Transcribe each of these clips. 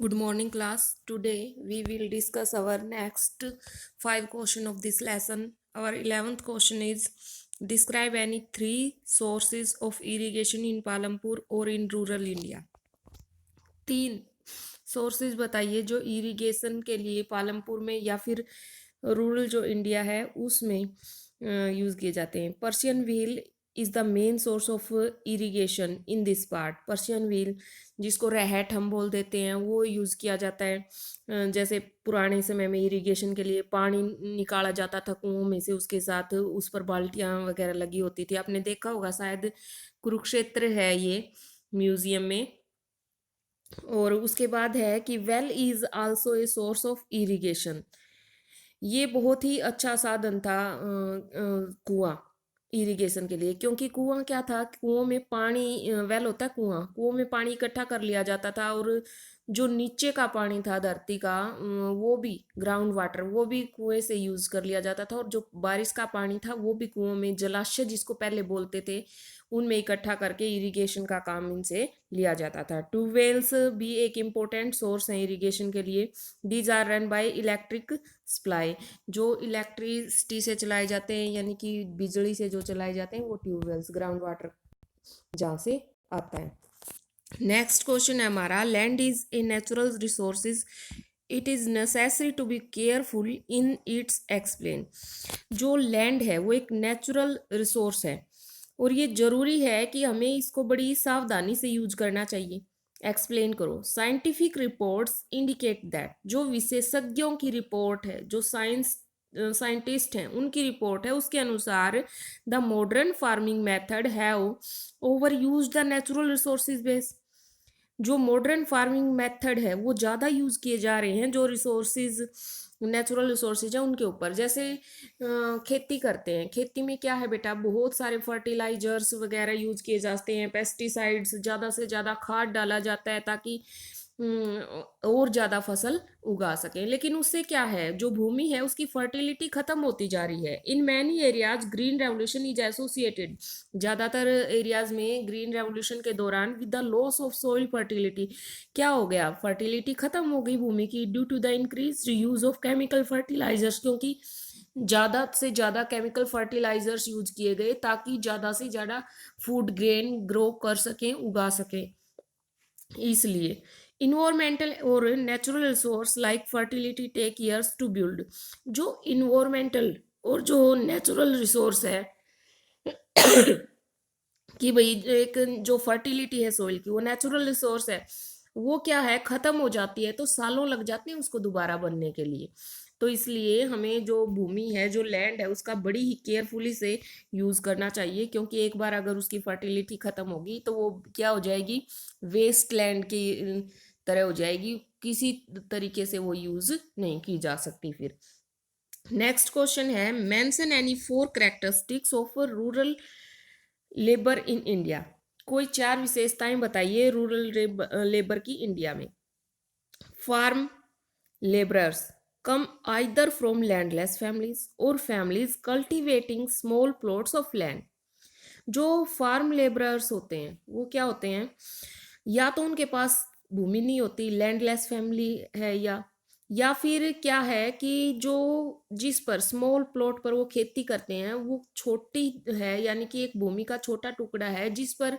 Good morning, class. Today we will discuss our next 5 question of this lesson. Our 11th question is describe any 3 sources of irrigation in Palampur or in rural India. 3 sources बताइए जो irrigation के लिए पालमपुर में या फिर rural जो India है उसमें यूज़ किए जाते हैं. Persian wheel is the main source of irrigation in this part. Persian wheel जिसको रहट हम बोल देते हैं वो यूज़ किया जाता है. जैसे पुराने समय में इरिगेशन के लिए पानी निकाला जाता था कुओं में से, उसके साथ उस पर बाल्टियाँ वगैरह लगी होती थी. आपने देखा होगा शायद, कुरुक्षेत्र है ये म्यूजियम में. और उसके बाद है कि well is also a source of irrigation. ये बहुत ही अच्छा साधन था कुआं इरिगेशन के लिए, क्योंकि कुआं क्या था, कुओं में पानी, वेल होता है कुआं, कुओं में पानी इकट्ठा कर लिया जाता था और जो नीचे का पानी था धरती का, वो भी ग्राउंड वाटर, वो भी कुएं से यूज कर लिया जाता था. और जो बारिश का पानी था वो भी कुओं में, जलाशय जिसको पहले बोलते थे, उनमें इकट्ठा करके इरिगेशन का काम इनसे लिया जाता था. ट्यूबवेल्स भी एक इम्पोर्टेंट सोर्स है इरिगेशन के लिए. These are run by electric supply. जो इलेक्ट्रिसिटी से चलाए जाते हैं, यानी कि बिजली से जो चलाए जाते हैं, वो ट्यूबवेल्स, ग्राउंड वाटर जहाँ से आता है. नेक्स्ट क्वेश्चन है हमारा, land is a natural resources, it is necessary to be careful in its explain. जो लैंड है वो एक नेचुरल रिसोर्स है और ये जरूरी है कि हमें इसको बड़ी सावधानी से यूज करना चाहिए. एक्सप्लेन करो. Scientific reports indicate that. जो विशेषज्ञों की रिपोर्ट है, जो साइंटिस्ट हैं उनकी रिपोर्ट है, उसके अनुसार the modern farming method have over use the natural resources base. जो मॉडर्न फार्मिंग मेथड है वो ज़्यादा यूज़ किए जा रहे हैं जो रिसोर्सेज, नेचुरल रिसोर्सेज है उनके ऊपर. जैसे खेती करते हैं, खेती में क्या है बेटा, बहुत सारे फर्टिलाइजर्स वगैरह यूज किए जाते हैं, पेस्टिसाइड्स, ज़्यादा से ज़्यादा खाद डाला जाता है ताकि और ज़्यादा फसल उगा सकें. लेकिन उससे क्या है, जो भूमि है उसकी फर्टिलिटी खत्म होती जा रही है. In many areas green revolution is associated. ज़्यादातर एरियाज में ग्रीन रेवोल्यूशन के दौरान with the loss of soil fertility. क्या हो गया, फर्टिलिटी खत्म हो गई भूमि की due to the increase use of chemical fertilizers. क्योंकि ज़्यादा से ज़्यादा केमिकल फर्टिलाइजर्स यूज किए गए ताकि ज़्यादा से ज़्यादा फूड ग्रेन ग्रो कर सकें, उगा सकें. इसलिए इन्वायरमेंटल और natural resource like fertility take years to build. जो इन्वायरमेंटल और जो नेचुरल रिसोर्स है कि भाई एक जो फर्टिलिटी है सोइल की, वो नेचुरल रिसोर्स है, वो क्या है, खत्म हो जाती है तो सालों लग जाते हैं उसको दोबारा बनने के लिए. तो इसलिए हमें जो भूमि है, जो लैंड है, उसका बड़ी ही केयरफुली से यूज़ करना चाहिए. क्योंकि एक बार अगर उसकी फर्टिलिटी ख़त्म होगी तो वो क्या हो जाएगी, वेस्ट लैंड की तरह हो जाएगी, किसी तरीके से वो यूज़ नहीं की जा सकती फिर. नेक्स्ट क्वेश्चन है, mention any 4 characteristics of rural labour in India. कोई 4 विशेषताएं बताइए रूरल लेबर की इंडिया में. Farm laborers come either from landless families or families cultivating small plots of land. जो फार्म लेबरर्स होते हैं वो क्या होते हैं, या तो उनके पास भूमि नहीं होती, लैंडलेस फैमिली है, या फिर क्या है कि जो जिस पर स्मॉल प्लॉट पर वो खेती करते हैं वो छोटी है, यानी कि एक भूमि का छोटा टुकड़ा है जिस पर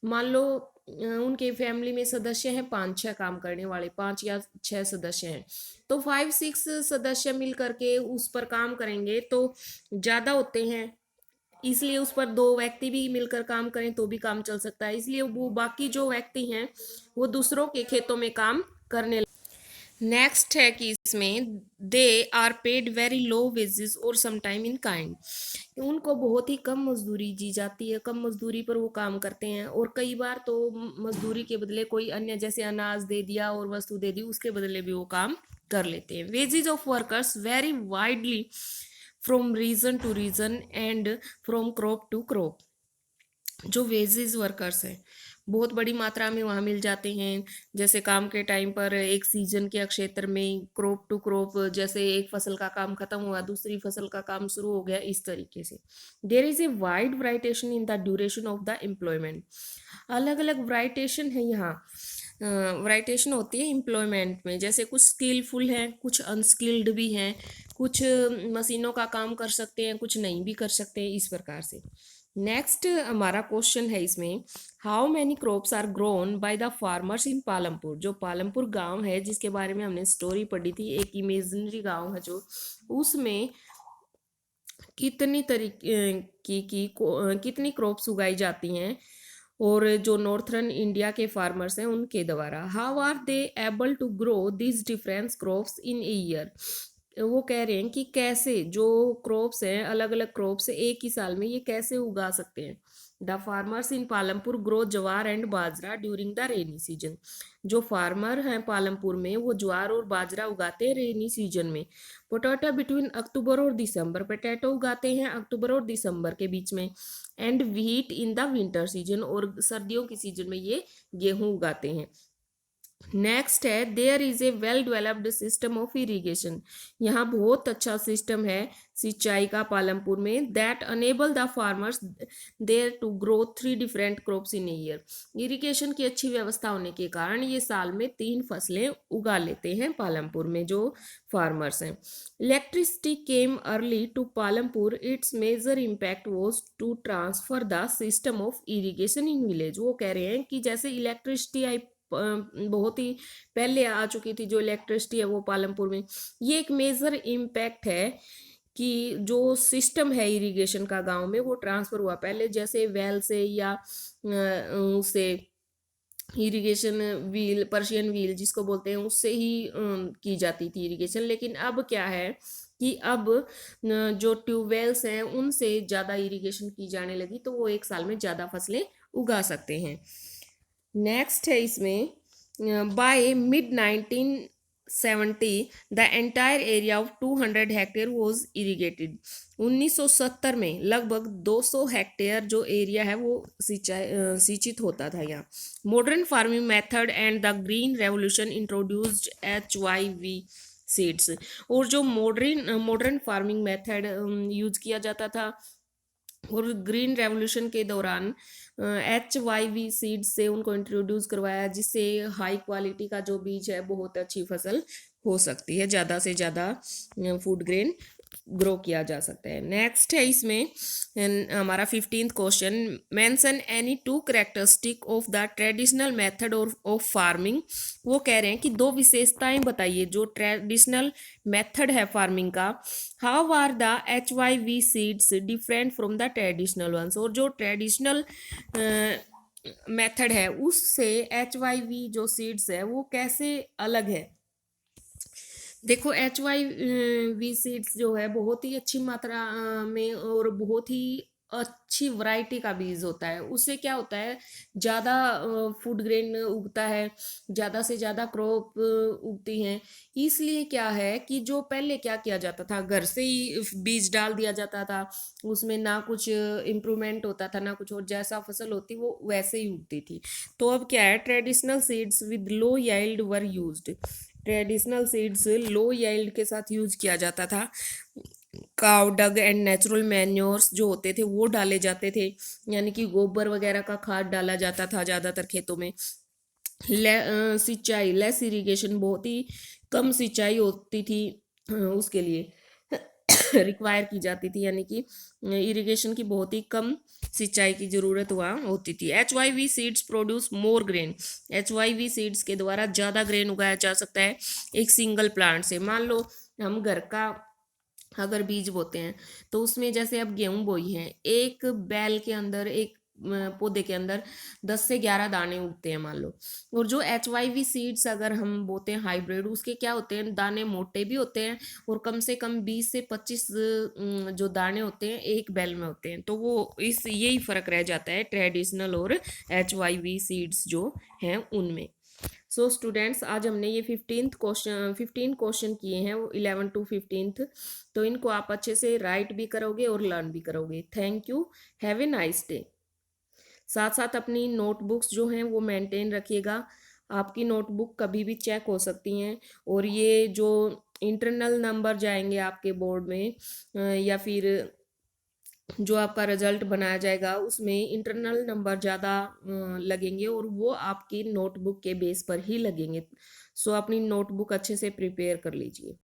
मान लो उनके फैमिली में सदस्य हैं 5-6 काम करने वाले, 5 या 6 सदस्य हैं, तो 5-6 सदस्य मिल करके उस पर काम करेंगे तो ज़्यादा होते हैं. इसलिए उस पर 2 व्यक्ति भी मिलकर काम करें तो भी काम चल सकता है. इसलिए वो बाकी जो व्यक्ति हैं वो दूसरों के खेतों में काम करने. नेक्स्ट है कि इसमें they are paid very low wages और समटाइम इन काइंड. उनको बहुत ही कम मजदूरी दी जाती है, कम मजदूरी पर वो काम करते हैं, और कई बार तो मजदूरी के बदले कोई अन्य जैसे अनाज दे दिया और वस्तु दे दी, उसके बदले भी वो काम कर लेते हैं. Wages of workers very widely from region to region and from crop to crop. जो वेजेस वर्कर्स हैं बहुत बड़ी मात्रा में वहाँ मिल जाते हैं. जैसे काम के टाइम पर एक सीजन के क्षेत्र में क्रॉप टू क्रॉप, जैसे एक फसल का काम खत्म हुआ दूसरी फसल का काम शुरू हो गया, इस तरीके से. There is a wide variation in the duration of the employment. अलग अलग वराइटेशन है यहाँ वैराइटेशन होती है एम्प्लॉयमेंट में, जैसे कुछ स्किलफुल हैं, कुछ अनस्किल्ड भी हैं, कुछ मशीनों का काम कर सकते हैं, कुछ नहीं भी कर सकते हैं, इस प्रकार से। नेक्स्ट हमारा क्वेश्चन है इसमें, how many crops are grown by the farmers in Palampur. जो पालमपुर गांव है जिसके बारे में हमने स्टोरी पढ़ी थी, एक इमेजिनरी गांव है जो, उसमें कितनी तरीके कितनी क्रॉप्स उगाई जाती हैं, और जो नॉर्थर्न इंडिया के फार्मर्स हैं उनके द्वारा, how are they able to grow this difference crops in a year. वो कह रहे हैं कि कैसे जो क्रॉप्स हैं, अलग अलग क्रॉप्स एक ही साल में, ये कैसे उगा सकते हैं। The farmers in Palampur grow jowar and bajra during the rainy season. जो फार्मर हैं पालमपुर में, वो ज्वार और बाजरा उगाते हैं रेनी सीजन में। पोटैटो बिटवीन अक्टूबर और दिसंबर, पोटैटो उगाते हैं अक्टूबर और दिसंबर के बीच में। And wheat in the winter season, और सर्दियों की सीजन में ये गेहूं उगाते हैं। नेक्स्ट है, there is a well developed system of irrigation. यहाँ बहुत अच्छा सिस्टम है सिंचाई का पालमपुर में, that enable the farmers there to grow 3 different crops in a year. Irrigation की अच्छी व्यवस्था होने के कारण ये साल में 3 फसलें उगा लेते हैं पालमपुर में जो फार्मर्स हैं। Electricity came early to Palampur, its major impact was to transfer the system of irrigation in village. वो कह रहे हैं कि जैसे इलेक्ट्रिसिटी आई बहुत ही पहले आ चुकी थी, जो इलेक्ट्रिसिटी है वो पालमपुर में, ये एक मेजर इम्पैक्ट है कि जो सिस्टम है इरिगेशन का गांव में वो ट्रांसफर हुआ। पहले जैसे वेल से या उससे इरिगेशन व्हील, पर्शियन व्हील जिसको बोलते हैं, उससे ही की जाती थी इरिगेशन, लेकिन अब क्या है कि अब जो ट्यूबवेल्स हैं उनसे ज़्यादा इरिगेशन की जाने लगी, तो वो एक साल में ज़्यादा फसलें उगा सकते हैं। नेक्स्ट है इसमें, by mid 1970 the entire area of 200 hectare was irrigated. 1970 में लगभग 200 हेक्टेयर जो एरिया है वो सिंचित होता था यहाँ। Modern farming method and the green revolution introduced HYV seeds. और जो मॉडर्न फार्मिंग मेथड यूज किया जाता था, और ग्रीन रेवोल्यूशन के दौरान HYV सीड्स से उनको इंट्रोड्यूस करवाया, जिससे हाई क्वालिटी का जो बीज है बहुत अच्छी फसल हो सकती है, ज़्यादा से ज़्यादा फूड ग्रेन ग्रो किया जा सकता है। नेक्स्ट है इसमें हमारा 15th question, mention any 2 characteristic of the traditional method of farming. वो कह रहे हैं कि 2 विशेषताएं बताइए जो ट्रेडिशनल मेथड है फार्मिंग का। How are the HYV seeds different from the traditional ones. और जो ट्रेडिशनल मेथड है उससे HYV जो सीड्स है वो कैसे अलग है। देखो HYV सीड्स जो है बहुत ही अच्छी मात्रा में और बहुत ही अच्छी वैरायटी का बीज होता है। उससे क्या होता है, ज़्यादा फूड ग्रेन उगता है, ज़्यादा से ज़्यादा क्रॉप उगती हैं। इसलिए क्या है कि जो पहले क्या किया जाता था, घर से ही बीज डाल दिया जाता था, उसमें ना कुछ इम्प्रूवमेंट होता था ना कुछ, और जैसा फसल होती वो वैसे ही उगती थी। तो अब क्या है, traditional seeds with low yield were used. Traditional seeds low yield के साथ यूज किया जाता था। Cow dung and natural manures जो होते थे वो डाले जाते थे, यानी कि गोबर वगैरह का खाद डाला जाता था ज़्यादातर खेतों में। सिंचाई लेस इरिगेशन, बहुत ही कम सिंचाई होती थी उसके लिए रिक्वायर की जाती थी, यानी कि इरिगेशन की बहुत ही कम सिंचाई की जरूरत हुआ होती थी। HYV seeds produce more grain. HYV seeds के द्वारा ज़्यादा ग्रेन उगाया जा सकता है एक सिंगल प्लांट से। मान लो हम घर का अगर बीज बोते हैं तो उसमें जैसे अब गेहूं बोई हैं, एक बैल के अंदर, एक पौधे के अंदर 10 से 11 दाने उगते हैं मान लो। और जो HYV सीड्स अगर हम बोते हैं हाइब्रिड, उसके क्या होते हैं, दाने मोटे भी होते हैं और कम से कम 20 से 25 जो दाने होते हैं एक बैल में होते हैं। तो वो इस यही फर्क रह जाता है ट्रेडिशनल और HYV सीड्स जो हैं उनमें। सो स्टूडेंट्स, आज हमने ये 15 क्वेश्चन किए हैं, वो 11 to 15। तो इनको आप अच्छे से राइट भी करोगे और लर्न भी करोगे। Thank you, have a nice day. साथ साथ अपनी नोटबुक्स जो हैं वो मेंटेन रखिएगा। आपकी नोटबुक कभी भी चेक हो सकती हैं, और ये जो इंटरनल नंबर जाएंगे आपके बोर्ड में या फिर जो आपका रिजल्ट बनाया जाएगा उसमें इंटरनल नंबर ज़्यादा लगेंगे और वो आपकी नोटबुक के बेस पर ही लगेंगे। सो अपनी नोटबुक अच्छे से प्रिपेयर कर लीजिए।